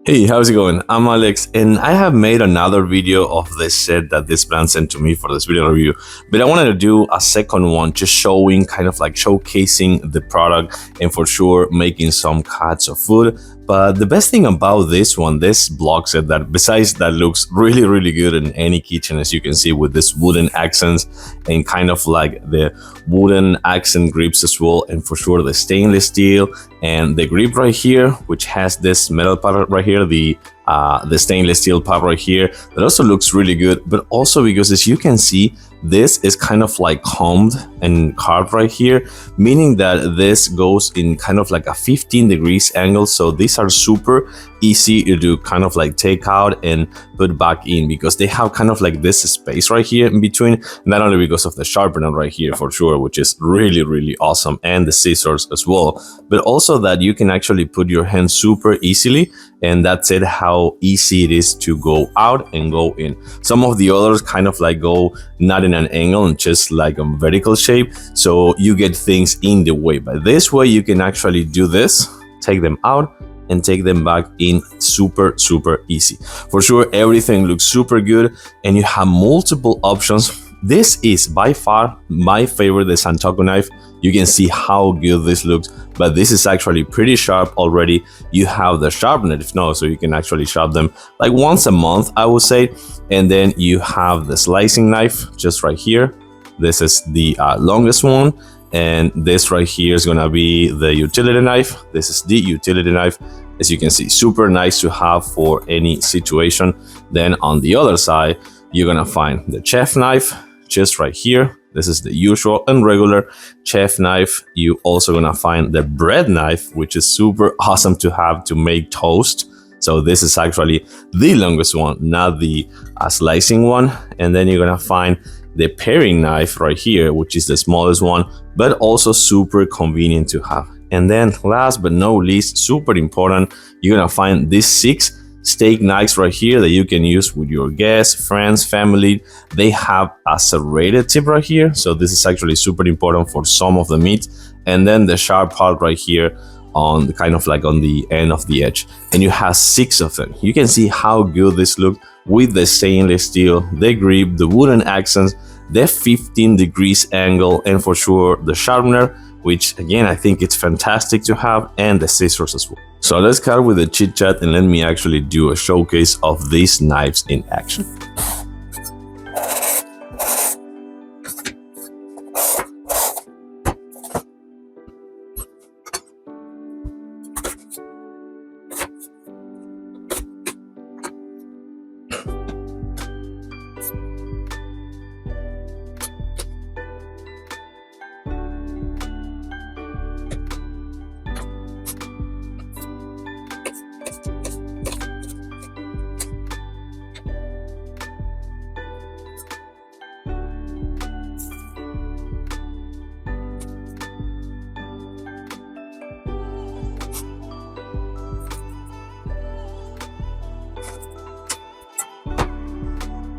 Hey, how's it going? I'm Alex, and I have made another video of this set that this brand sent to me for this video review. But I wanted to do a second one, just showing, kind of like showcasing the product, and for sure making some cuts of food. But the best thing about this one, this block set, that besides that looks really good in any kitchen, as you can see, with this wooden accents and kind of like the wooden accent grips as well, and for sure the stainless steel and the grip right here, which has this metal part right here, the stainless steel part right here, that also looks really good. But also because, as you can see, this is kind of like combed and carved right here, meaning that this goes in kind of like a 15 degrees angle. So these are super easy to kind of like take out and put back in, because they have kind of like this space right here in between, not only because of the sharpener right here for sure, which is really awesome, and the scissors as well, but also that you can actually put your hand super easily. And that's it, how easy it is to go out and go in. Some of the others kind of like go not in an angle and just like a vertical shape, so you get things in the way. But this way you can actually do this, take them out and take them back in super easy. For sure, everything looks super good, and you have multiple options. This is by far my favorite, the Santoku knife. You can see how good this looks, but this is actually pretty sharp already. You have the sharpener, if not, so you can actually sharpen them like once a month, I would say. And then you have the slicing knife just right here. This is the longest one, and this right here is gonna be the utility knife. This is the utility knife. As you can see, super nice to have for any situation. Then on the other side, you're gonna find the chef knife just right here. This is the usual and regular chef knife. You also gonna find the bread knife, which is super awesome to have to make toast. So this is actually the longest one, not the slicing one. And then you're gonna find the paring knife right here, which is the smallest one, but also super convenient to have. And then last but not least, super important, you're gonna find these 6 steak knives right here that you can use with your guests, friends, family. They have a serrated tip right here, so this is actually super important for some of the meat. And then the sharp part right here on the kind of like on the end of the edge, and you have 6 of them. You can see how good this looks with the stainless steel, the grip, the wooden accents, the 15 degrees angle, and for sure the sharpener, which again I think it's fantastic to have, and the scissors as well. So let's start with the chit chat, and let me actually do a showcase of these knives in action.